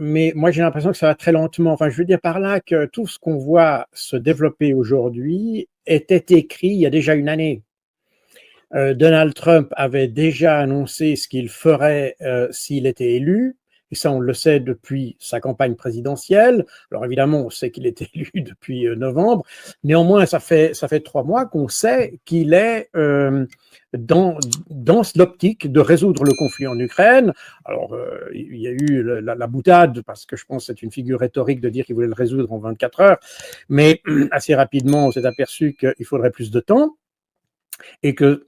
mais moi j'ai l'impression que ça va très lentement. Enfin, je veux dire par là que tout ce qu'on voit se développer aujourd'hui était écrit il y a déjà une année. Donald Trump avait déjà annoncé ce qu'il ferait s'il était élu. Et ça, on le sait depuis sa campagne présidentielle. Alors évidemment, on sait qu'il est élu depuis novembre. Néanmoins, ça fait 3 mois qu'on sait qu'il est dans l'optique de résoudre le conflit en Ukraine. Alors, il y a eu la boutade, parce que je pense que c'est une figure rhétorique de dire qu'il voulait le résoudre en 24 heures. Mais assez rapidement, on s'est aperçu qu'il faudrait plus de temps et que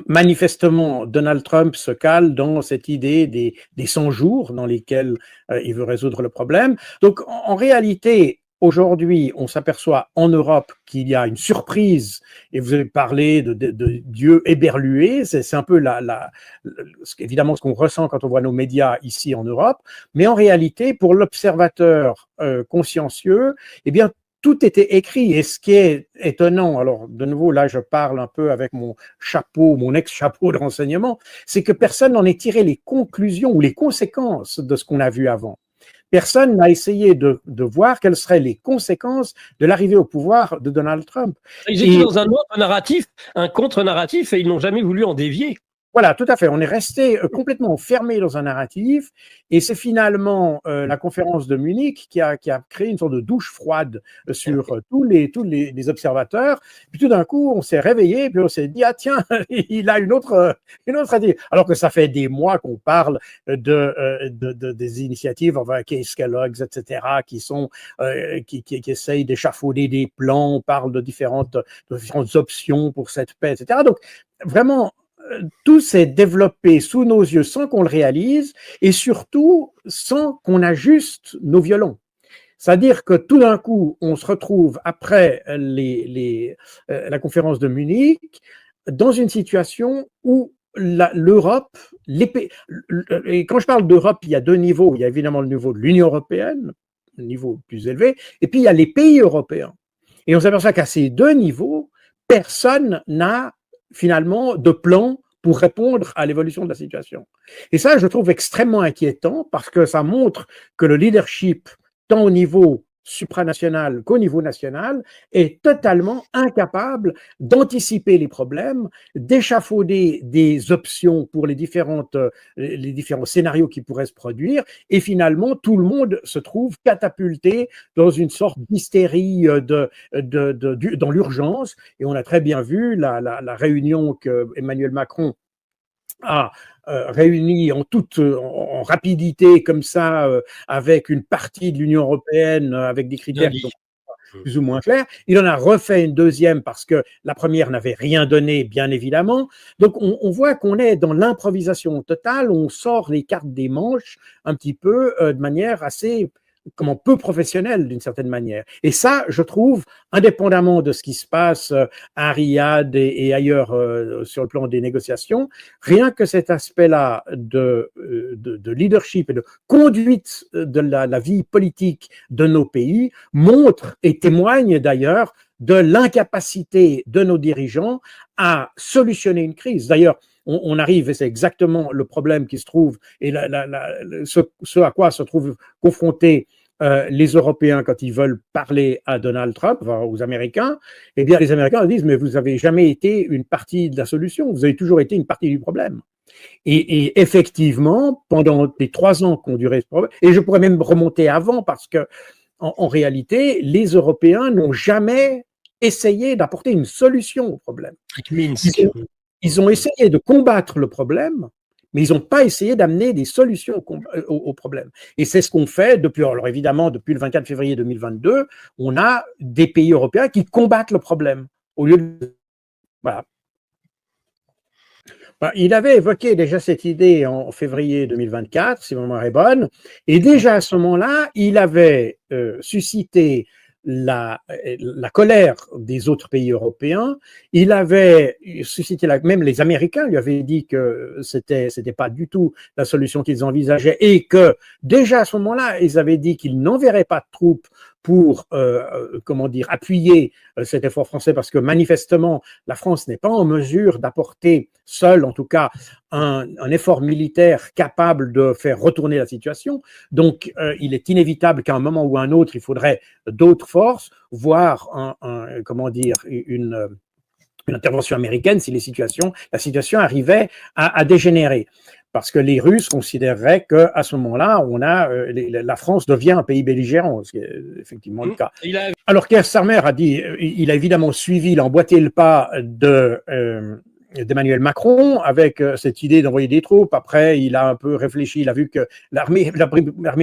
manifestement, Donald Trump se cale dans cette idée des 100 jours dans lesquels il veut résoudre le problème. Donc, en réalité, aujourd'hui, on s'aperçoit en Europe qu'il y a une surprise, et vous avez parlé de Dieu éberlué, c'est un peu évidemment ce qu'on ressent quand on voit nos médias ici en Europe, mais en réalité, pour l'observateur consciencieux, eh bien, tout était écrit. Et ce qui est étonnant, alors de nouveau là je parle un peu avec mon ex-chapeau de renseignement, c'est que personne n'en ait tiré les conclusions ou les conséquences de ce qu'on a vu avant. Personne n'a essayé de voir quelles seraient les conséquences de l'arrivée au pouvoir de Donald Trump. Ils étaient dans un autre narratif, un contre-narratif, et ils n'ont jamais voulu en dévier. Voilà, tout à fait. On est resté complètement enfermé dans un narratif, et c'est finalement la conférence de Munich qui a créé une sorte de douche froide sur tous les observateurs. Puis tout d'un coup, on s'est réveillé, et puis on s'est dit ah tiens, il a une autre idée. Alors que ça fait des mois qu'on parle des initiatives, enfin Case Kellogg's, etc., qui essayent d'échafauder des plans. On parle de différentes options pour cette paix, etc. Donc vraiment, tout s'est développé sous nos yeux sans qu'on le réalise, et surtout sans qu'on ajuste nos violons. C'est-à-dire que tout d'un coup, on se retrouve après la conférence de Munich dans une situation où l'Europe, et quand je parle d'Europe, il y a 2 niveaux. Il y a évidemment le niveau de l'Union européenne, le niveau plus élevé, et puis il y a les pays européens. Et on s'aperçoit qu'à ces 2 niveaux, personne n'a finalement de plan pour répondre à l'évolution de la situation. Et ça, je trouve extrêmement inquiétant, parce que ça montre que le leadership, tant au niveau supranational qu'au niveau national, est totalement incapable d'anticiper les problèmes, d'échafauder des options pour les différents scénarios qui pourraient se produire, et finalement, tout le monde se trouve catapulté dans une sorte d'hystérie dans l'urgence. Et on a très bien vu la réunion que Emmanuel Macron a réuni en rapidité comme ça, avec une partie de l'Union européenne, avec des critères qui sont plus ou moins clairs. Il en a refait une deuxième parce que la première n'avait rien donné, bien évidemment. Donc on voit qu'on est dans l'improvisation totale, on sort les cartes des manches un petit peu de manière assez peu professionnelle d'une certaine manière. Et ça, je trouve, indépendamment de ce qui se passe à Riyad et ailleurs sur le plan des négociations, rien que cet aspect-là de leadership et de conduite de la vie politique de nos pays montre et témoigne d'ailleurs de l'incapacité de nos dirigeants à solutionner une crise. D'ailleurs, on arrive, et c'est exactement le problème qui se trouve, et ce à quoi se trouvent confrontés les Européens quand ils veulent parler à Donald Trump, enfin, aux Américains. Eh bien, les Américains disent, mais vous n'avez jamais été une partie de la solution, vous avez toujours été une partie du problème. Et effectivement, pendant les 3 ans qu'ont duré ce problème, et je pourrais même remonter avant, parce que en réalité, les Européens n'ont jamais essayé d'apporter une solution au problème. Ils ont essayé de combattre le problème, mais ils n'ont pas essayé d'amener des solutions au problème. Et c'est ce qu'on fait alors évidemment, depuis le 24 février 2022, on a des pays européens qui combattent le problème, au lieu de... Voilà. Il avait évoqué déjà cette idée en février 2024, si ma mémoire est bonne, et déjà à ce moment-là, il avait suscité la colère des autres pays européens. Il avait suscité même les Américains lui avaient dit que c'était pas du tout la solution qu'ils envisageaient, et que déjà à ce moment-là, ils avaient dit qu'ils n'enverraient pas de troupes pour, comment dire, appuyer cet effort français, parce que manifestement, la France n'est pas en mesure d'apporter seule, en tout cas, un effort militaire capable de faire retourner la situation. Donc, il est inévitable qu'à un moment ou à un autre, il faudrait d'autres forces, voire comment dire, une intervention américaine si la situation arrivait à dégénérer. Parce que les Russes considéreraient qu'à ce moment-là, la France devient un pays belligérant, ce qui est effectivement le cas. Alors Keir Starmer a dit, il a évidemment suivi, il a emboîté le pas d'Emmanuel Macron avec cette idée d'envoyer des troupes. Après, il a un peu réfléchi, il a vu que l'armée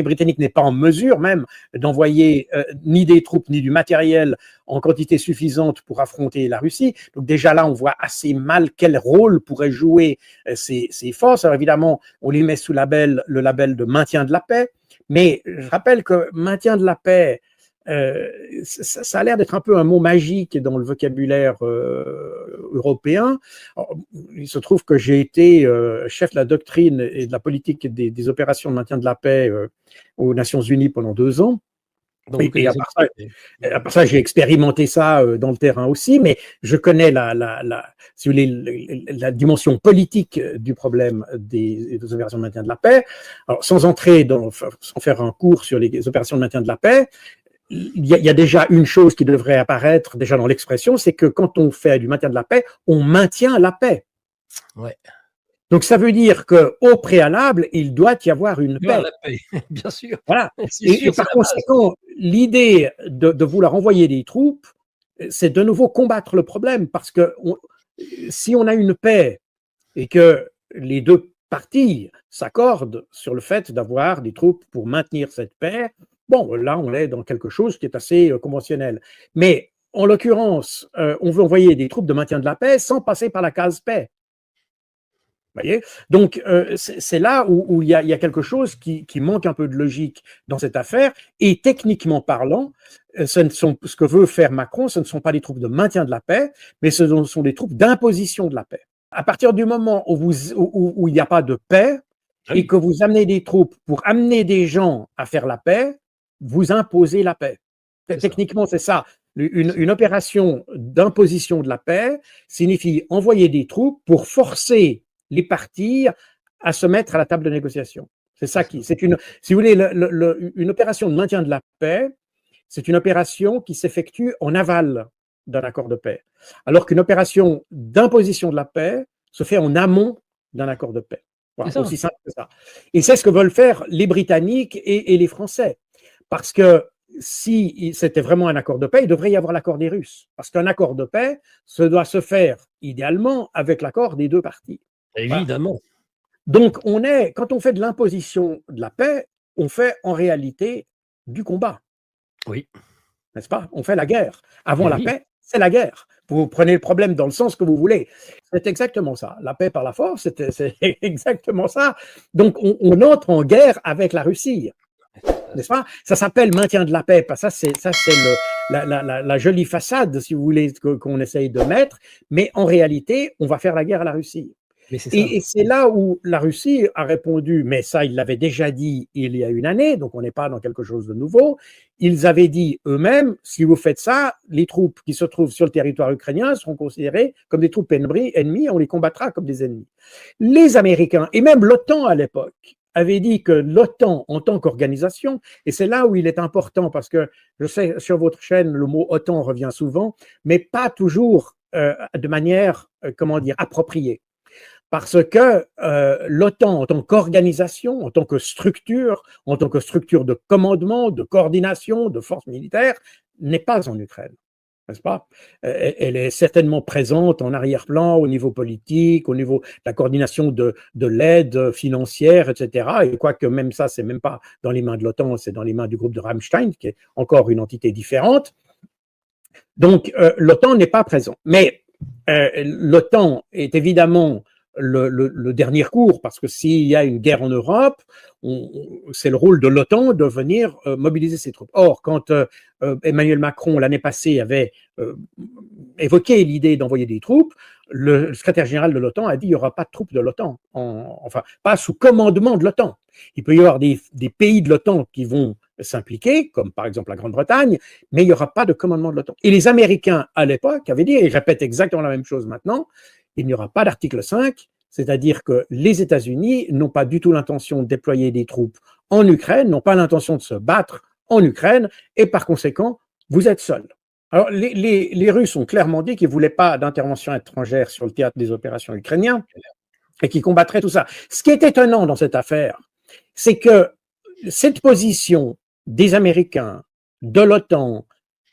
britannique n'est pas en mesure même d'envoyer ni des troupes ni du matériel en quantité suffisante pour affronter la Russie. Donc déjà là, on voit assez mal quel rôle pourraient jouer ces forces. Alors évidemment, on les met sous le label de maintien de la paix, mais je rappelle que maintien de la paix, ça a l'air d'être un peu un mot magique dans le vocabulaire européen. Alors, il se trouve que j'ai été chef de la doctrine et de la politique des opérations de maintien de la paix aux Nations Unies pendant 2 ans. Donc, et après ça, j'ai expérimenté ça dans le terrain aussi, mais je connais si vous voulez, la dimension politique du problème des opérations de maintien de la paix. Alors, sans faire un cours sur les opérations de maintien de la paix, il y a déjà une chose qui devrait apparaître déjà dans l'expression, c'est que quand on fait du maintien de la paix, on maintient la paix. Ouais. Donc ça veut dire qu'au préalable, il doit y avoir une paix. La paix, bien sûr. Voilà. Et par conséquent, l'idée de vouloir envoyer des troupes, c'est de nouveau combattre le problème, parce que si on a une paix et que les deux parties s'accordent sur le fait d'avoir des troupes pour maintenir cette paix, bon, là, on est dans quelque chose qui est assez conventionnel. Mais en l'occurrence, on veut envoyer des troupes de maintien de la paix sans passer par la case paix. Vous voyez? Donc, c'est là où il y a quelque chose qui manque un peu de logique dans cette affaire. Et techniquement parlant, ce que veut faire Macron, ce ne sont pas des troupes de maintien de la paix, mais ce sont des troupes d'imposition de la paix. À partir du moment où il n'y a pas de paix et que vous amenez des troupes pour amener des gens à faire la paix, vous imposez la paix. Techniquement, c'est ça. Une opération d'imposition de la paix signifie envoyer des troupes pour forcer les parties à se mettre à la table de négociation. C'est ça si vous voulez, une opération de maintien de la paix, c'est une opération qui s'effectue en aval d'un accord de paix, alors qu'une opération d'imposition de la paix se fait en amont d'un accord de paix. Voilà, aussi simple que ça. Et c'est ce que veulent faire les Britanniques et les Français. Parce que si c'était vraiment un accord de paix, il devrait y avoir l'accord des Russes. Parce qu'un accord de paix, ça doit se faire idéalement avec l'accord des deux parties. Évidemment. Voilà. Donc, quand on fait de l'imposition de la paix, on fait en réalité du combat. Oui. N'est-ce pas? On fait la guerre. Avant la paix, c'est la guerre. Vous prenez le problème dans le sens que vous voulez. C'est exactement ça. La paix par la force, c'est exactement ça. Donc, on entre en guerre avec la Russie. N'est-ce pas? Ça s'appelle maintien de la paix. Ça, c'est la jolie façade, si vous voulez, qu'on essaye de mettre. Mais en réalité, on va faire la guerre à la Russie. Et c'est là où la Russie a répondu, mais ça, ils l'avaient déjà dit il y a une année, donc on n'est pas dans quelque chose de nouveau. Ils avaient dit eux-mêmes, si vous faites ça, les troupes qui se trouvent sur le territoire ukrainien seront considérées comme des troupes ennemies, on les combattra comme des ennemis. Les Américains, et même l'OTAN à l'époque, avait dit que l'OTAN en tant qu'organisation, et c'est là où il est important, parce que je sais, sur votre chaîne, le mot OTAN revient souvent, mais pas toujours de manière, appropriée. Parce que l'OTAN, en tant qu'organisation, en tant que structure de commandement, de coordination, de force militaire, n'est pas en Ukraine. N'est-ce pas? Elle est certainement présente en arrière-plan au niveau politique, au niveau de la coordination de l'aide financière, etc. Et quoique même ça, c'est même pas dans les mains de l'OTAN, c'est dans les mains du groupe de Rammstein, qui est encore une entité différente. Donc, l'OTAN n'est pas présent. Mais l'OTAN est évidemment le dernier recours, parce que s'il y a une guerre en Europe, c'est le rôle de l'OTAN de venir mobiliser ses troupes. Or, quand Emmanuel Macron, l'année passée, avait évoqué l'idée d'envoyer des troupes, le secrétaire général de l'OTAN a dit qu'il n'y aura pas de troupes de l'OTAN, enfin, pas sous commandement de l'OTAN. Il peut y avoir des pays de l'OTAN qui vont s'impliquer, comme par exemple la Grande-Bretagne, mais il n'y aura pas de commandement de l'OTAN. Et les Américains, à l'époque, avaient dit, et je répète exactement la même chose maintenant, il n'y aura pas d'article 5, c'est-à-dire que les États-Unis n'ont pas du tout l'intention de déployer des troupes en Ukraine, n'ont pas l'intention de se battre en Ukraine, et par conséquent, vous êtes seuls. Alors, les Russes ont clairement dit qu'ils ne voulaient pas d'intervention étrangère sur le théâtre des opérations ukrainiennes et qu'ils combattraient tout ça. Ce qui est étonnant dans cette affaire, c'est que cette position des Américains, de l'OTAN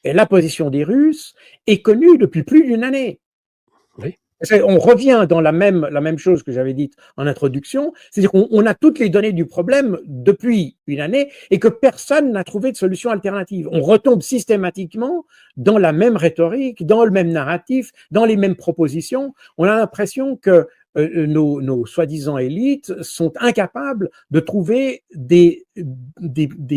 et la position des Russes est connue depuis plus d'une année. Oui. On revient dans la même chose que j'avais dite en introduction, c'est-à-dire qu'on a toutes les données du problème depuis une année et que personne n'a trouvé de solution alternative. On retombe systématiquement dans la même rhétorique, dans le même narratif, dans les mêmes propositions. On a l'impression que nos soi-disant élites sont incapables de trouver des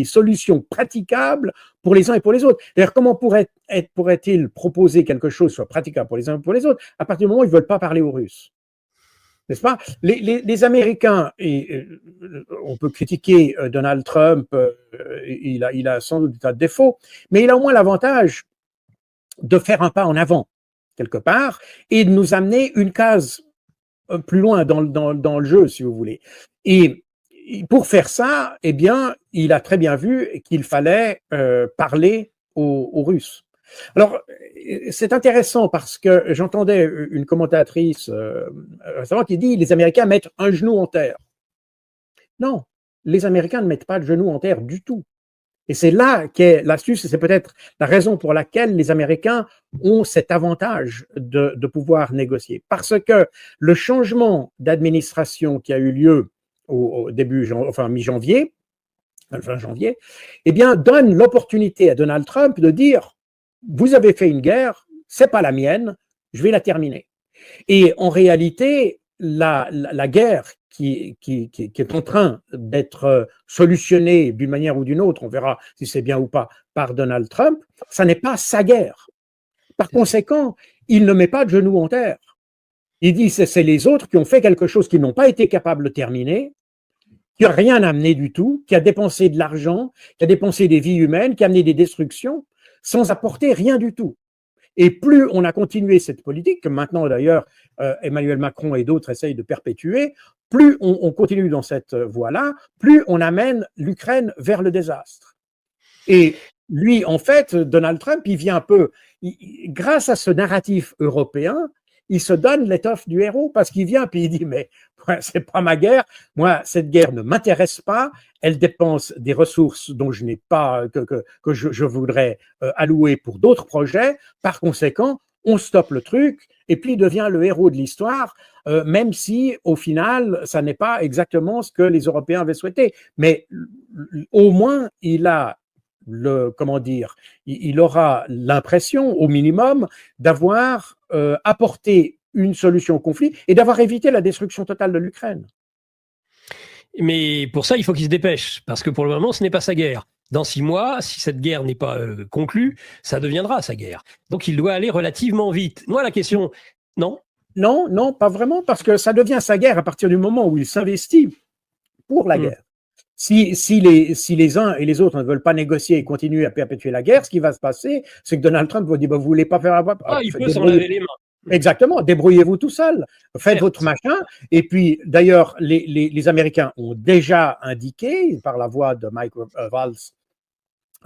solutions praticables pour les uns et pour les autres. D'ailleurs, comment pourrait-il proposer quelque chose soit praticable pour les uns et pour les autres à partir du moment où ils ne veulent pas parler aux Russes? N'est-ce pas? Les Américains, et on peut critiquer Donald Trump, il a sans doute des tas de défauts, mais il a au moins l'avantage de faire un pas en avant, quelque part, et de nous amener une case plus loin dans le jeu, si vous voulez. Et pour faire ça, eh bien, il a très bien vu qu'il fallait parler aux Russes. Alors, c'est intéressant parce que j'entendais une commentatrice récemment qui dit « les Américains mettent un genou en terre ». Non, les Américains ne mettent pas de genou en terre du tout. Et c'est là qu'est l'astuce, et c'est peut-être la raison pour laquelle les Américains ont cet avantage de pouvoir négocier. Parce que le changement d'administration qui a eu lieu au début, enfin mi-janvier, fin janvier, eh bien, donne l'opportunité à Donald Trump de dire « vous avez fait une guerre, c'est pas la mienne, je vais la terminer ». Et en réalité, la guerre qui est en train d'être solutionnée d'une manière ou d'une autre, on verra si c'est bien ou pas, par Donald Trump, ça n'est pas sa guerre. Par conséquent, il ne met pas de genoux en terre. Il dit c'est les autres qui ont fait quelque chose qu'ils n'ont pas été capables de terminer, qui n'a rien amené du tout, qui a dépensé de l'argent, qui a dépensé des vies humaines, qui a amené des destructions, sans apporter rien du tout. Et plus on a continué cette politique, que maintenant d'ailleurs Emmanuel Macron et d'autres essayent de perpétuer, plus on continue dans cette voie-là, plus on amène l'Ukraine vers le désastre. Et lui, en fait, Donald Trump, il vient un peu, grâce à ce narratif européen, il se donne l'étoffe du héros parce qu'il vient puis il dit mais c'est pas ma guerre, moi cette guerre ne m'intéresse pas, elle dépense des ressources dont je n'ai pas que je voudrais allouer pour d'autres projets, par conséquent on stoppe le truc et puis il devient le héros de l'histoire, même si au final ça n'est pas exactement ce que les Européens avaient souhaité, mais au moins il a il aura l'impression, au minimum, d'avoir apporté une solution au conflit et d'avoir évité la destruction totale de l'Ukraine. Mais pour ça, il faut qu'il se dépêche, parce que pour le moment, ce n'est pas sa guerre. Dans 6 mois, si cette guerre n'est pas conclue, ça deviendra sa guerre. Donc il doit aller relativement vite. Moi, la question, non? Non, pas vraiment, parce que ça devient sa guerre à partir du moment où il s'investit pour la guerre. Si les uns et les autres ne veulent pas négocier et continuer à perpétuer la guerre, ce qui va se passer, c'est que Donald Trump va dire vous voulez pas faire il peut s'en laver les mains. Exactement, débrouillez-vous tout seul, faites votre machin. Et puis, d'ailleurs, les Américains ont déjà indiqué, par la voix de Mike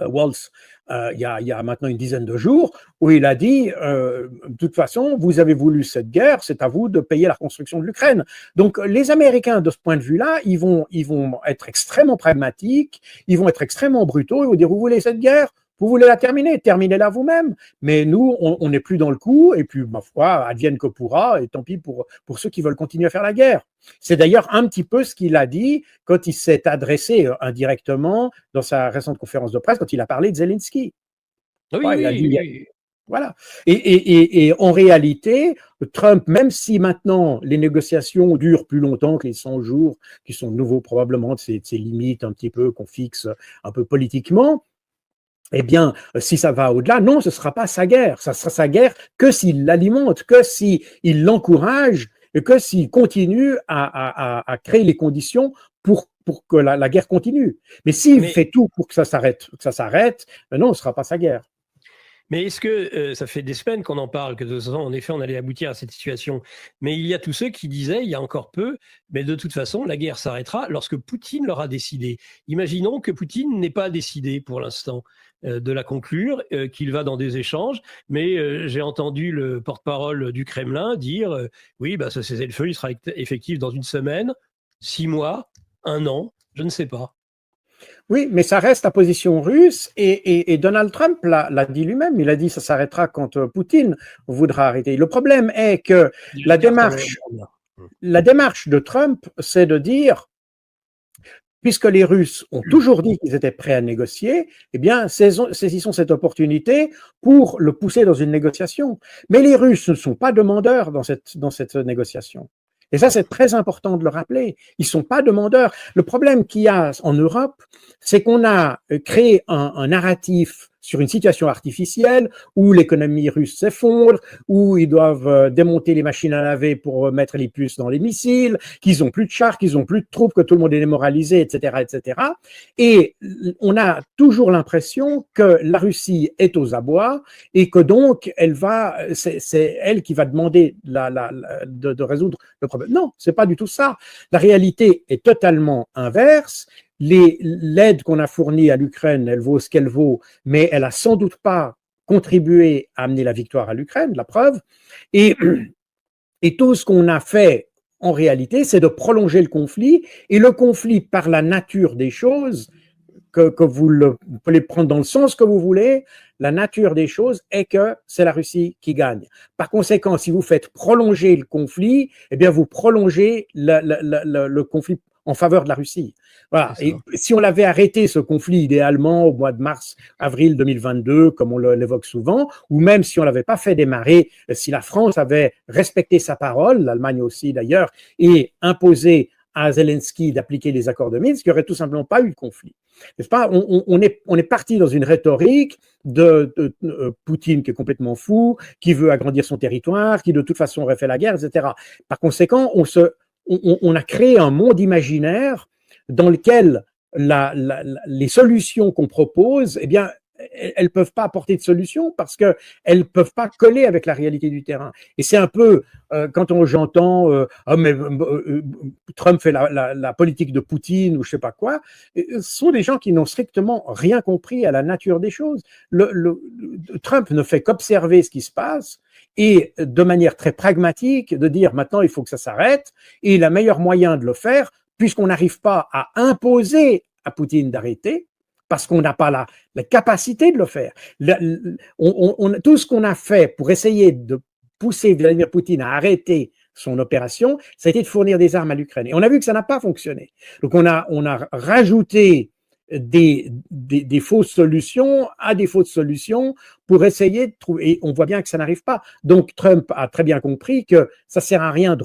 Waltz, il y a maintenant une dizaine de jours, où il a dit de toute façon, vous avez voulu cette guerre, c'est à vous de payer la reconstruction de l'Ukraine. Donc, les Américains, de ce point de vue-là, ils vont être extrêmement pragmatiques, ils vont être extrêmement brutaux, ils vont dire vous voulez cette guerre, vous voulez la terminer, terminez-la vous-même. Mais nous, on n'est plus dans le coup, et puis, ma foi, advienne que pourra, et tant pis pour ceux qui veulent continuer à faire la guerre. C'est d'ailleurs un petit peu ce qu'il a dit quand il s'est adressé indirectement dans sa récente conférence de presse, quand il a parlé de Zelensky. Oui. Voilà. Et en réalité, Trump, même si maintenant les négociations durent plus longtemps que les 100 jours, qui sont de nouveau probablement de ces limites un petit peu qu'on fixe un peu politiquement, eh bien, si ça va au-delà, non, ce ne sera pas sa guerre. Ça sera sa guerre que s'il l'alimente, que s'il l'encourage, et que s'il continue à créer les conditions pour pour que la guerre continue. Mais s'il fait tout pour que ça s'arrête, non, ce ne sera pas sa guerre. Mais est-ce que ça fait des semaines qu'on en parle, que de toute façon, en effet, on allait aboutir à cette situation. Mais il y a tous ceux qui disaient, il y a encore peu, mais de toute façon, la guerre s'arrêtera lorsque Poutine l'aura décidé. Imaginons que Poutine n'ait pas décidé pour l'instant de la conclure, qu'il va dans des échanges, mais j'ai entendu le porte-parole du Kremlin dire oui, bah, ce cessez-le-feu, il sera effectif dans une semaine, 6 mois, 1 an, je ne sais pas. Oui, mais ça reste la position russe et Donald Trump l'a dit lui-même. Il a dit ça s'arrêtera quand Poutine voudra arrêter. Le problème est que la démarche de Trump, c'est de dire, puisque les Russes ont toujours dit qu'ils étaient prêts à négocier, eh bien, saisissons cette opportunité pour le pousser dans une négociation. Mais les Russes ne sont pas demandeurs dans cette négociation. Et ça, c'est très important de le rappeler. Ils sont pas demandeurs. Le problème qu'il y a en Europe, c'est qu'on a créé un narratif sur une situation artificielle où l'économie russe s'effondre, où ils doivent démonter les machines à laver pour mettre les puces dans les missiles, qu'ils ont plus de chars, qu'ils ont plus de troupes, que tout le monde est démoralisé, etc., etc. Et on a toujours l'impression que la Russie est aux abois et que donc c'est elle qui va demander de résoudre le problème. Non, c'est pas du tout ça. La réalité est totalement inverse. L'aide qu'on a fournie à l'Ukraine, elle vaut ce qu'elle vaut, mais elle a sans doute pas contribué à amener la victoire à l'Ukraine, la preuve. Et tout ce qu'on a fait, en réalité, c'est de prolonger le conflit. Et le conflit, par la nature des choses, que vous pouvez prendre dans le sens que vous voulez, la nature des choses est que c'est la Russie qui gagne. Par conséquent, si vous faites prolonger le conflit, eh bien, vous prolongez le conflit en faveur de la Russie. Voilà. Et si on l'avait arrêté, ce conflit, idéalement, au mois de mars, avril 2022, comme on l'évoque souvent, ou même si on l'avait pas fait démarrer, si la France avait respecté sa parole, l'Allemagne aussi d'ailleurs, et imposé à Zelensky d'appliquer les accords de Minsk, il n'y aurait tout simplement pas eu de conflit. N'est-ce pas? On est parti dans une rhétorique de Poutine qui est complètement fou, qui veut agrandir son territoire, qui de toute façon aurait fait la guerre, etc. Par conséquent, on a créé un monde imaginaire dans lequel les solutions qu'on propose, eh bien, elles peuvent pas apporter de solution parce que elles peuvent pas coller avec la réalité du terrain. Et c'est un peu quand j'entends Trump fait la politique de Poutine ou je sais pas quoi, ce sont des gens qui n'ont strictement rien compris à la nature des choses. Trump ne fait qu'observer ce qui se passe et de manière très pragmatique de dire maintenant il faut que ça s'arrête et le meilleur moyen de le faire, puisqu'on n'arrive pas à imposer à Poutine d'arrêter, parce qu'on n'a pas la capacité de le faire. Tout ce qu'on a fait pour essayer de pousser Vladimir Poutine à arrêter son opération, ça a été de fournir des armes à l'Ukraine. Et on a vu que ça n'a pas fonctionné. Donc on a rajouté des fausses solutions à des fausses solutions pour essayer de trouver, et on voit bien que ça n'arrive pas. Donc Trump a très bien compris que ça sert à rien de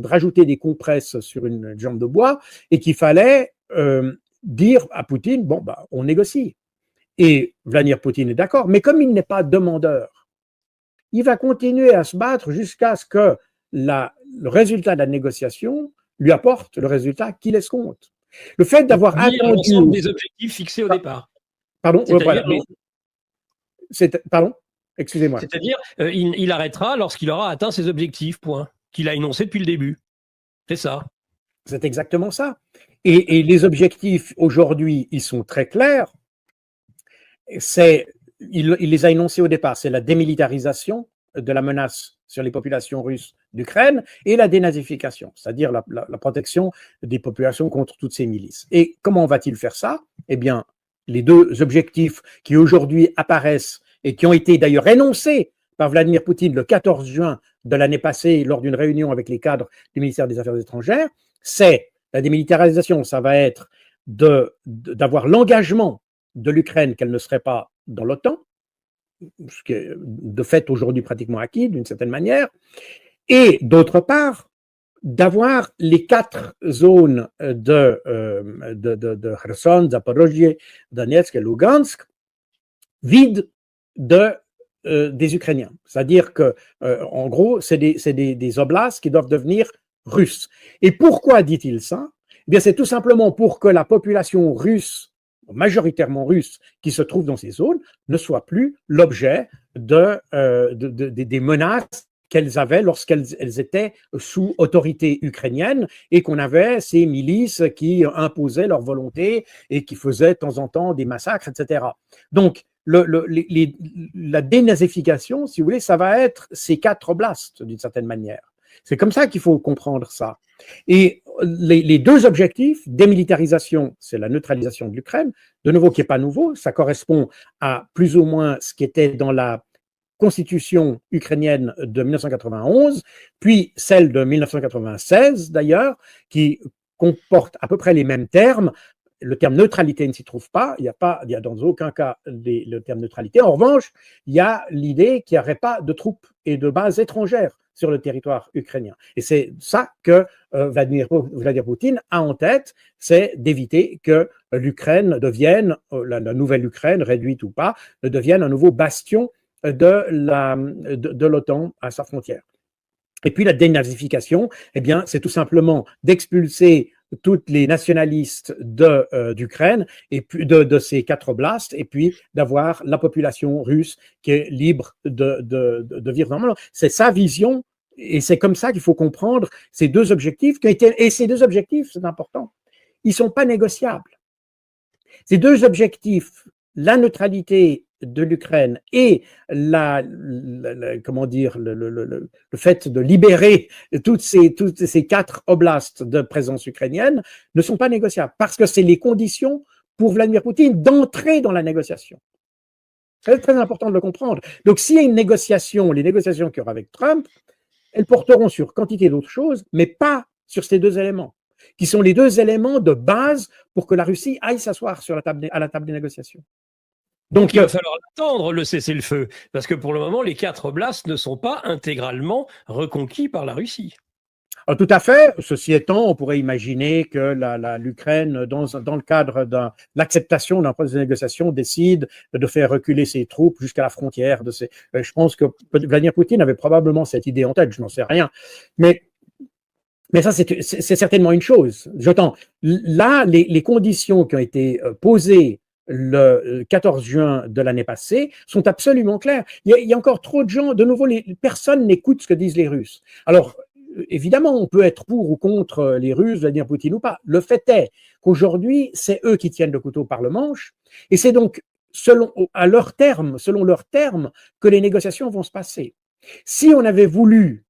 rajouter des compresses sur une jambe de bois et qu'il fallait dire à Poutine, bon, bah, on négocie. Et Vladimir Poutine est d'accord, mais comme il n'est pas demandeur, il va continuer à se battre jusqu'à ce que le résultat de la négociation lui apporte le résultat qu'il escompte. Le fait d'avoir attendu des objectifs fixés au départ. Pardon, pardon, excusez-moi. C'est-à-dire, il arrêtera lorsqu'il aura atteint ses objectifs, point, qu'il a énoncé depuis le début. C'est ça. C'est exactement ça. Et les objectifs, aujourd'hui, ils sont très clairs. Il les a énoncés au départ. C'est la démilitarisation de la menace sur les populations russes d'Ukraine et la dénazification, c'est-à-dire la protection des populations contre toutes ces milices. Et comment va-t-il faire ça? Eh bien, les deux objectifs qui aujourd'hui apparaissent et qui ont été d'ailleurs énoncés par Vladimir Poutine le 14 juin de l'année passée lors d'une réunion avec les cadres du ministère des Affaires étrangères, c'est la démilitarisation, ça va être d'avoir l'engagement de l'Ukraine qu'elle ne serait pas dans l'OTAN, ce qui est de fait aujourd'hui pratiquement acquis d'une certaine manière, et d'autre part, d'avoir les 4 zones de Kherson, Zaporozhye, Donetsk et Lugansk vides des Ukrainiens. C'est-à-dire que, en gros, c'est des oblasts qui doivent devenir russes. Et pourquoi dit-il ça? Eh bien, c'est tout simplement pour que la population russe, majoritairement russe, qui se trouve dans ces zones, ne soit plus l'objet des menaces qu'elles avaient lorsqu'elles étaient sous autorité ukrainienne et qu'on avait ces milices qui imposaient leur volonté et qui faisaient de temps en temps des massacres, etc. Donc, la dénazification, si vous voulez, ça va être ces 4 oblasts, d'une certaine manière. C'est comme ça qu'il faut comprendre ça. Et les 2 objectifs, démilitarisation, c'est la neutralisation de l'Ukraine, de nouveau qui n'est pas nouveau, ça correspond à plus ou moins ce qui était dans la constitution ukrainienne de 1991, puis celle de 1996 d'ailleurs, qui comporte à peu près les mêmes termes. Le terme neutralité ne s'y trouve pas, il y a dans aucun cas le terme neutralité. En revanche, il y a l'idée qu'il n'y aurait pas de troupes et de bases étrangères sur le territoire ukrainien. Et c'est ça que Vladimir Poutine a en tête, c'est d'éviter que l'Ukraine devienne, la nouvelle Ukraine, réduite ou pas, devienne un nouveau bastion de l'OTAN à sa frontière. Et puis la dénazification, eh bien, c'est tout simplement d'expulser toutes les nationalistes d'Ukraine et puis de ces 4 oblasts, et puis d'avoir la population russe qui est libre de vivre normalement. C'est sa vision, et c'est comme ça qu'il faut comprendre ces 2 objectifs et ces 2 objectifs, c'est important, ils sont pas négociables. Ces 2 objectifs, la neutralité de l'Ukraine et comment dire, le fait de libérer toutes ces 4 oblasts de présence ukrainienne ne sont pas négociables parce que c'est les conditions pour Vladimir Poutine d'entrer dans la négociation. C'est très important de le comprendre. Donc, s'il y a une négociation, les négociations qu'il y aura avec Trump, elles porteront sur quantité d'autres choses, mais pas sur ces 2 éléments, qui sont les 2 éléments de base pour que la Russie aille s'asseoir à la table des négociations. Donc, il va falloir attendre le cessez-le-feu, parce que pour le moment, les 4 oblasts ne sont pas intégralement reconquis par la Russie. Alors, tout à fait. Ceci étant, on pourrait imaginer que l'Ukraine, dans le cadre de l'acceptation d'un processus de négociation, décide de faire reculer ses troupes jusqu'à la frontière. Je pense que Vladimir Poutine avait probablement cette idée en tête, je n'en sais rien. Mais ça, c'est certainement une chose. J'entends. Là, les conditions qui ont été posées le 14 juin de l'année passée sont absolument claires. Il y a encore trop de gens, de nouveau, personne n'écoute ce que disent les Russes. Alors, évidemment, on peut être pour ou contre les Russes, Vladimir Poutine ou pas. Le fait est qu'aujourd'hui, c'est eux qui tiennent le couteau par le manche, et c'est donc selon leurs termes, que les négociations vont se passer. Si on avait voulu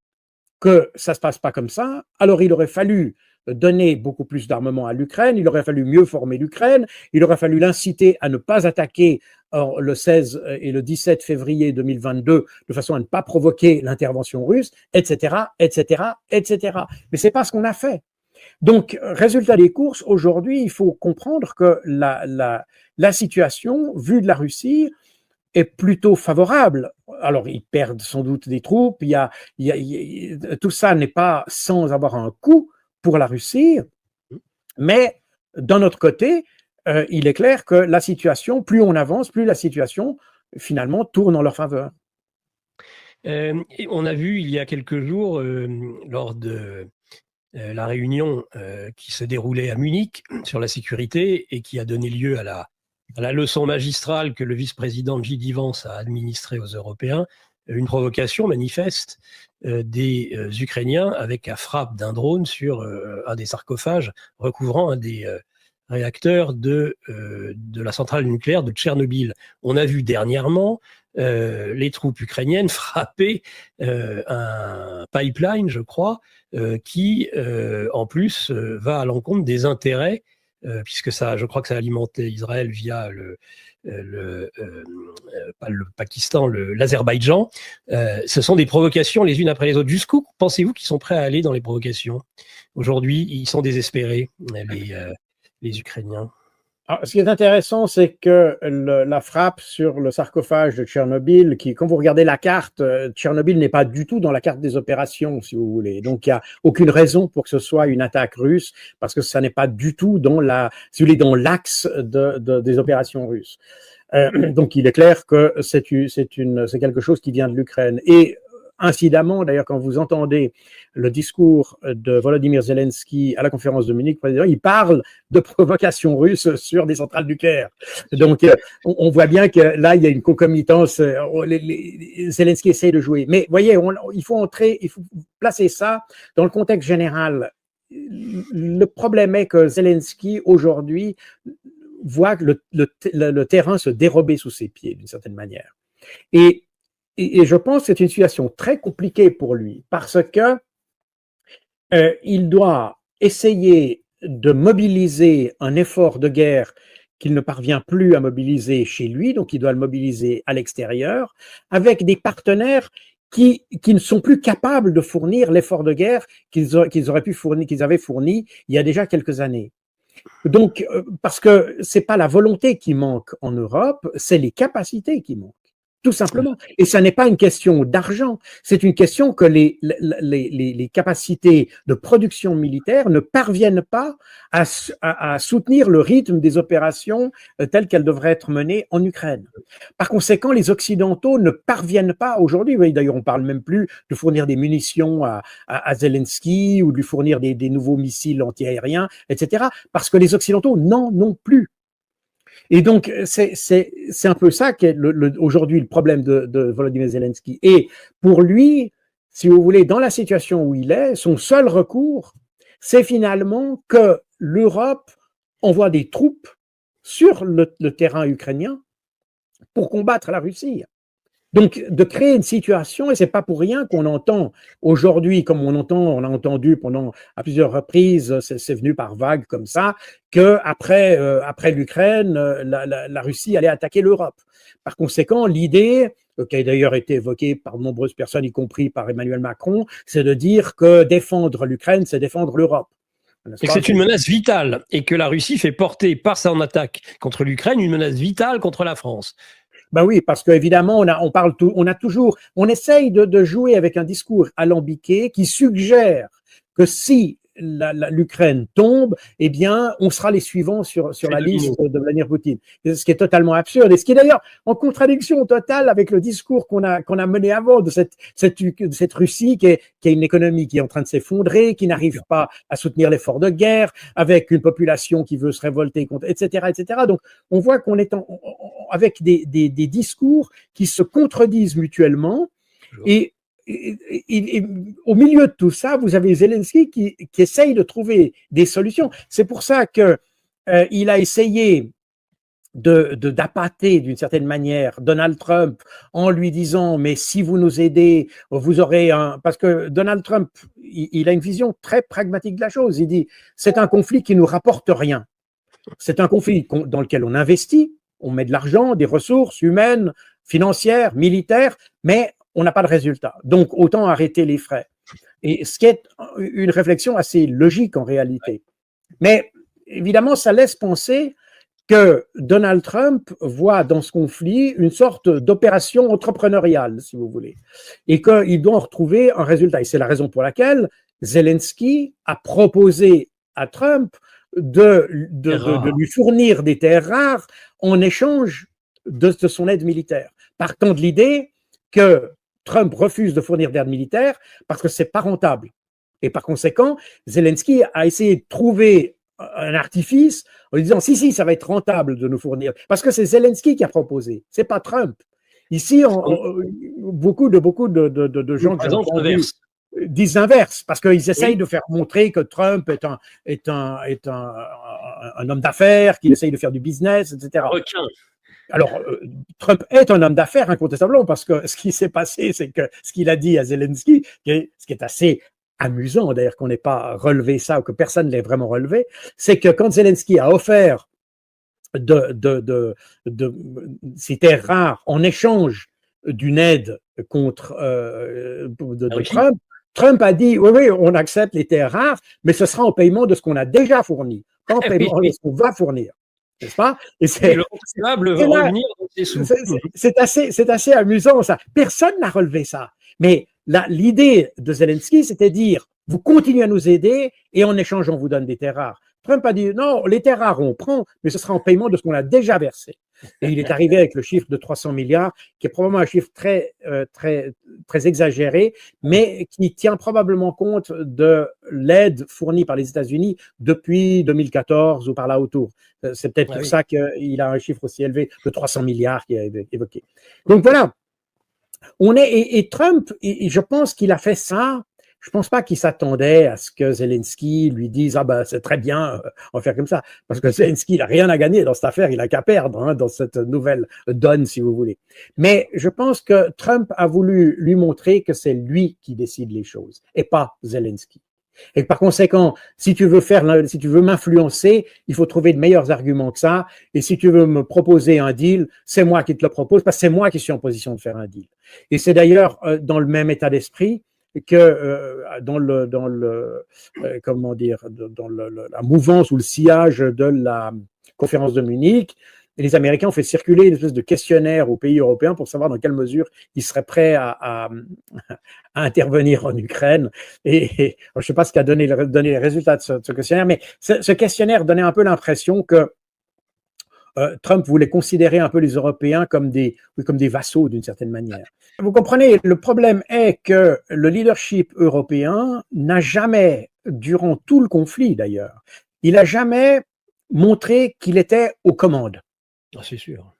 que ça ne se passe pas comme ça, alors il aurait fallu donner beaucoup plus d'armement à l'Ukraine, il aurait fallu mieux former l'Ukraine, il aurait fallu l'inciter à ne pas attaquer le 16 et le 17 février 2022 de façon à ne pas provoquer l'intervention russe, etc., etc., etc. Mais c'est pas ce qu'on a fait. Donc, résultat des courses, aujourd'hui, il faut comprendre que la situation, vue de la Russie, est plutôt favorable. Alors, ils perdent sans doute des troupes, tout ça n'est pas sans avoir un coût pour la Russie, mais d'un autre côté, il est clair que la situation, plus on avance, plus la situation, finalement, tourne en leur faveur. On a vu il y a quelques jours, lors de la réunion qui se déroulait à Munich sur la sécurité et qui a donné lieu à la leçon magistrale que le vice-président J.D. Vance a administrée aux Européens, une provocation manifeste des Ukrainiens avec la frappe d'un drone sur un des sarcophages recouvrant un des réacteurs de la centrale nucléaire de Tchernobyl. On a vu dernièrement les troupes ukrainiennes frapper un pipeline, je crois, qui en plus va à l'encontre des intérêts puisque ça, je crois que ça alimentait Israël via pas le Pakistan, l'Azerbaïdjan. Ce sont des provocations les unes après les autres. Jusqu'où pensez-vous qu'ils sont prêts à aller dans les provocations? Aujourd'hui, ils sont désespérés, les Ukrainiens. Alors, ce qui est intéressant, c'est que la frappe sur le sarcophage de Tchernobyl, quand vous regardez la carte, Tchernobyl n'est pas du tout dans la carte des opérations, si vous voulez. Donc, il n'y a aucune raison pour que ce soit une attaque russe, parce que ça n'est pas du tout dans dans l'axe des opérations russes. Donc, il est clair que c'est quelque chose qui vient de l'Ukraine. Et incidemment, d'ailleurs, quand vous entendez le discours de Volodymyr Zelensky à la conférence de Munich, il parle de provocation russe sur des centrales nucléaires. Donc, on voit bien que là, il y a une concomitance. Zelensky essaie de jouer. Mais voyez, il faut placer ça dans le contexte général. Le problème est que Zelensky, aujourd'hui, voit le terrain se dérober sous ses pieds, d'une certaine manière. Et je pense que c'est une situation très compliquée pour lui, parce que il doit essayer de mobiliser un effort de guerre qu'il ne parvient plus à mobiliser chez lui, donc il doit le mobiliser à l'extérieur, avec des partenaires qui ne sont plus capables de fournir l'effort de guerre qu'ils avaient fourni il y a déjà quelques années. Donc, parce que c'est pas la volonté qui manque en Europe, c'est les capacités qui manquent, tout simplement. Et ça n'est pas une question d'argent, c'est une question que les capacités de production militaire ne parviennent pas à soutenir le rythme des opérations telles qu'elles devraient être menées en Ukraine. Par conséquent, les Occidentaux ne parviennent pas aujourd'hui, d'ailleurs on parle même plus de fournir des munitions à Zelensky ou de lui fournir des nouveaux missiles antiaériens, etc., parce que les Occidentaux n'en ont plus. Et donc, c'est un peu ça qu'est aujourd'hui le problème de Volodymyr Zelensky. Et pour lui, si vous voulez, dans la situation où il est, son seul recours, c'est finalement que l'Europe envoie des troupes sur le terrain ukrainien pour combattre la Russie. Donc, de créer une situation, et c'est pas pour rien qu'on entend aujourd'hui, comme on a entendu à plusieurs reprises, c'est venu par vagues comme ça, que après l'Ukraine, la Russie allait attaquer l'Europe. Par conséquent, l'idée, qui a d'ailleurs été évoquée par de nombreuses personnes, y compris par Emmanuel Macron, c'est de dire que défendre l'Ukraine, c'est défendre l'Europe. Et que c'est une menace vitale, et que la Russie fait porter par son attaque contre l'Ukraine une menace vitale contre la France. Ben oui, parce qu'évidemment, on essaye de jouer avec un discours alambiqué qui suggère que si l'Ukraine tombe, eh bien, on sera les suivants sur la liste de Vladimir Poutine. Ce qui est totalement absurde et ce qui est d'ailleurs en contradiction totale avec le discours qu'on a mené avant de cette Russie qui a une économie qui est en train de s'effondrer, qui n'arrive pas à soutenir l'effort de guerre, avec une population qui veut se révolter contre, etc., etc. Donc, on voit qu'on est avec des discours qui se contredisent mutuellement et au milieu de tout ça, vous avez Zelensky qui essaye de trouver des solutions. C'est pour ça que il a essayé d'appâter d'une certaine manière Donald Trump en lui disant mais si vous nous aidez, vous aurez parce que Donald Trump, il a une vision très pragmatique de la chose. Il dit c'est un conflit qui nous rapporte rien. C'est un conflit dans lequel on investit, on met de l'argent, des ressources humaines, financières, militaires, mais on n'a pas de résultat. Donc, autant arrêter les frais. Et ce qui est une réflexion assez logique en réalité. Mais évidemment, ça laisse penser que Donald Trump voit dans ce conflit une sorte d'opération entrepreneuriale, si vous voulez, et qu'il doit en retrouver un résultat. Et c'est la raison pour laquelle Zelensky a proposé à Trump de lui fournir des terres rares en échange de son aide militaire. Partant de l'idée que Trump refuse de fournir d'aide militaire parce que c'est pas rentable. Et par conséquent, Zelensky a essayé de trouver un artifice en lui disant si, ça va être rentable de nous fournir. Parce que c'est Zelensky qui a proposé, c'est pas Trump. Ici, beaucoup de gens qui disent l'inverse, parce qu'ils essayent de faire montrer que Trump est un homme d'affaires, qu'il essaye de faire du business, etc. Alors, Trump est un homme d'affaires incontestablement parce que ce qui s'est passé, c'est que ce qu'il a dit à Zelensky, ce qui est assez amusant d'ailleurs qu'on n'ait pas relevé ça ou que personne ne l'ait vraiment relevé, c'est que quand Zelensky a offert de ces terres rares en échange d'une aide contre de Trump, Trump a dit oui, on accepte les terres rares, mais ce sera en paiement de ce qu'on a déjà fourni, pas en paiement de ce qu'on va fournir. N'est-ce pas? Et le contribuable va revenir dans ses sous. C'est assez amusant ça. Personne n'a relevé ça. Mais l'idée de Zelensky, c'était dire vous continuez à nous aider et en échange on vous donne des terres rares. Trump a dit non, les terres rares on prend, mais ce sera en paiement de ce qu'on a déjà versé. Et il est arrivé avec le chiffre de 300 milliards, qui est probablement un chiffre très exagéré, mais qui tient probablement compte de l'aide fournie par les États-Unis depuis 2014 ou par là autour. C'est peut-être pour ça qu'il a un chiffre aussi élevé de 300 milliards qui est évoqué. Donc voilà. Et Trump, je pense qu'il a fait ça. Je pense pas qu'il s'attendait à ce que Zelensky lui dise c'est très bien, on va faire comme ça, parce que Zelensky il a rien à gagner dans cette affaire, il a qu'à perdre dans cette nouvelle donne si vous voulez. Mais je pense que Trump a voulu lui montrer que c'est lui qui décide les choses et pas Zelensky. Et par conséquent, si tu veux m'influencer, il faut trouver de meilleurs arguments que ça. Et si tu veux me proposer un deal, c'est moi qui te le propose, parce que c'est moi qui suis en position de faire un deal. Et c'est d'ailleurs dans le même état d'esprit que dans la mouvance ou le sillage de la conférence de Munich, les Américains ont fait circuler une espèce de questionnaire aux pays européens pour savoir dans quelle mesure ils seraient prêts à intervenir en Ukraine. Et je ne sais pas ce qu'a donné les résultats de ce questionnaire, mais ce questionnaire donnait un peu l'impression que Trump voulait considérer un peu les Européens comme des vassaux d'une certaine manière. Vous comprenez, le problème est que le leadership européen n'a jamais, durant tout le conflit d'ailleurs, il n'a jamais montré qu'il était aux commandes. C'est sûr.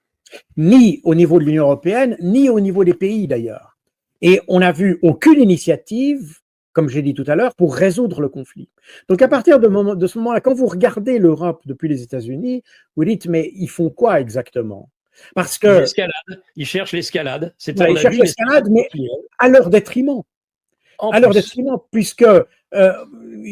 Ni au niveau de l'Union européenne, ni au niveau des pays d'ailleurs. Et on n'a vu aucune initiative, comme j'ai dit tout à l'heure, pour résoudre le conflit. Donc à partir de ce moment-là, quand vous regardez l'Europe depuis les États-Unis, vous dites mais ils font quoi exactement? Parce que ils cherchent l'escalade. Ils cherchent l'escalade, mais à leur détriment. Puisque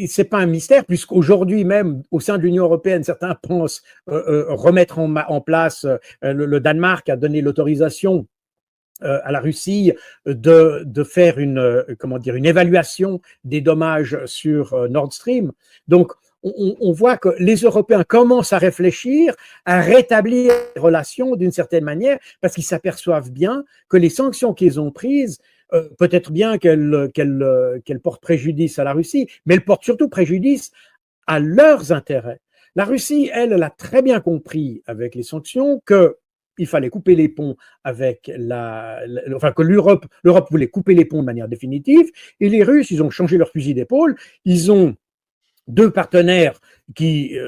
c'est pas un mystère, puisqu'aujourd'hui même, au sein de l'Union européenne, certains pensent remettre en place, le Danemark a donné l'autorisation à la Russie de faire une évaluation des dommages sur Nord Stream. Donc, on voit que les Européens commencent à réfléchir, à rétablir les relations d'une certaine manière, parce qu'ils s'aperçoivent bien que les sanctions qu'ils ont prises, peut-être bien qu'elles portent préjudice à la Russie, mais elles portent surtout préjudice à leurs intérêts. La Russie, elle a très bien compris avec les sanctions qu'il fallait couper les ponts avec que l'Europe voulait couper les ponts de manière définitive, et les Russes, ils ont changé leur fusil d'épaule, ils ont deux partenaires qui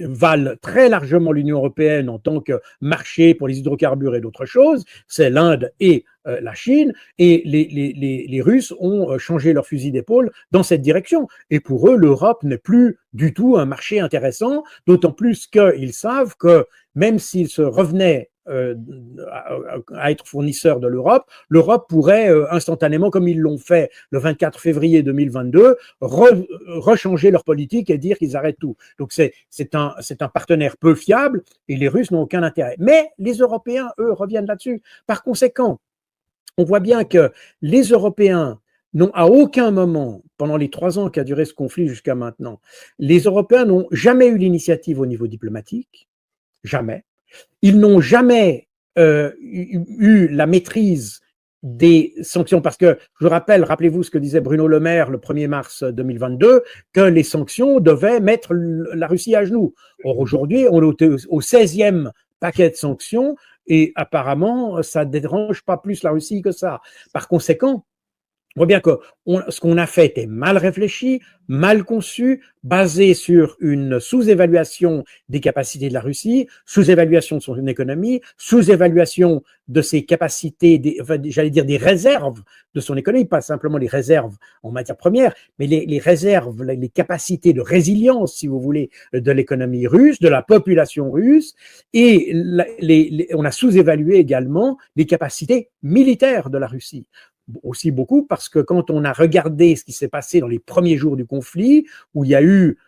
valent très largement l'Union européenne en tant que marché pour les hydrocarbures et d'autres choses, c'est l'Inde et la Chine, et les Russes ont changé leur fusil d'épaule dans cette direction. Et pour eux, l'Europe n'est plus du tout un marché intéressant, d'autant plus qu'ils savent que même s'ils se revenaient à être fournisseurs de l'Europe pourrait instantanément, comme ils l'ont fait le 24 février 2022, rechanger leur politique et dire qu'ils arrêtent tout. Donc c'est un partenaire peu fiable et les Russes n'ont aucun intérêt. Mais les Européens, eux, reviennent là-dessus. Par conséquent, on voit bien que les Européens n'ont à aucun moment, pendant les 3 ans qu'a duré ce conflit jusqu'à maintenant, les Européens n'ont jamais eu l'initiative au niveau diplomatique, jamais. Ils n'ont jamais eu la maîtrise des sanctions, parce que, je rappelez-vous ce que disait Bruno Le Maire le 1er mars 2022, que les sanctions devaient mettre la Russie à genoux. Or, aujourd'hui, on est au 16e paquet de sanctions, et apparemment, ça ne dérange pas plus la Russie que ça. Par conséquent, on voit bien que ce qu'on a fait était mal réfléchi, mal conçu, basé sur une sous-évaluation des capacités de la Russie, sous-évaluation de son économie, sous-évaluation de ses capacités, des réserves de son économie, pas simplement les réserves en matière première, mais les réserves, les capacités de résilience, si vous voulez, de l'économie russe, de la population russe, et on a sous-évalué également les capacités militaires de la Russie. Aussi beaucoup parce que quand on a regardé ce qui s'est passé dans les premiers jours du conflit, où il y a eu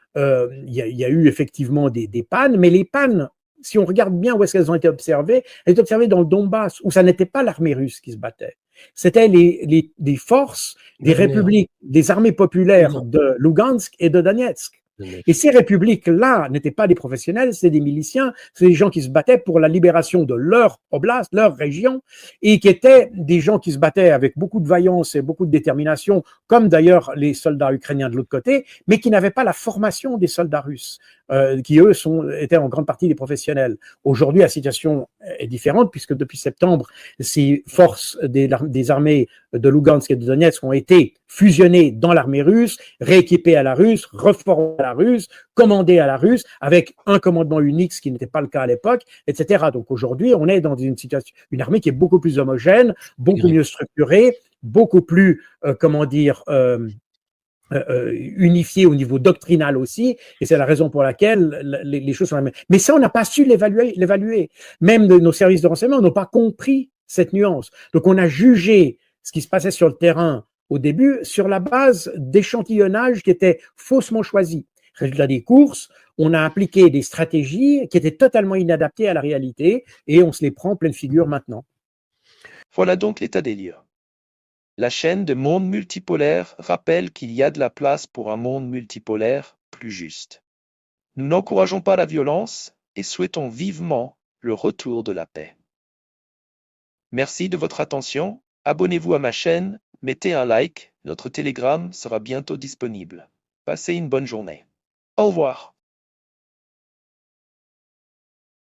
effectivement des pannes, mais les pannes, si on regarde bien où est-ce qu'elles ont été observées, elles étaient observées dans le Donbass, où ça n'était pas l'armée russe qui se battait. C'était les forces des républiques, des armées populaires de Lugansk et de Donetsk. Et ces républiques-là n'étaient pas des professionnels, c'était des miliciens, c'est des gens qui se battaient pour la libération de leur oblast, leur région, et qui étaient des gens qui se battaient avec beaucoup de vaillance et beaucoup de détermination, comme d'ailleurs les soldats ukrainiens de l'autre côté, mais qui n'avaient pas la formation des soldats russes. qui eux étaient en grande partie des professionnels. Aujourd'hui, la situation est différente puisque depuis septembre, ces forces des armées de Lugansk et de Donetsk ont été fusionnées dans l'armée russe, rééquipées à la russe, reformées à la russe, commandées à la russe, avec un commandement unique, ce qui n'était pas le cas à l'époque, etc. Donc aujourd'hui, on est dans une situation, une armée qui est beaucoup plus homogène, beaucoup mieux structurée, beaucoup plus, unifiée au niveau doctrinal aussi, et c'est la raison pour laquelle les choses sont la même. Mais ça, on n'a pas su l'évaluer. Même nos services de renseignement n'ont pas compris cette nuance. Donc on a jugé ce qui se passait sur le terrain au début sur la base d'échantillonnage qui étaient faussement choisis. Résultat des courses, on a appliqué des stratégies qui étaient totalement inadaptées à la réalité et on se les prend en pleine figure maintenant. Voilà donc l'état des lieux. La chaîne de monde multipolaire rappelle qu'il y a de la place pour un monde multipolaire plus juste. Nous n'encourageons pas la violence et souhaitons vivement le retour de la paix. Merci de votre attention, abonnez-vous à ma chaîne, mettez un like, notre Telegram sera bientôt disponible. Passez une bonne journée. Au revoir.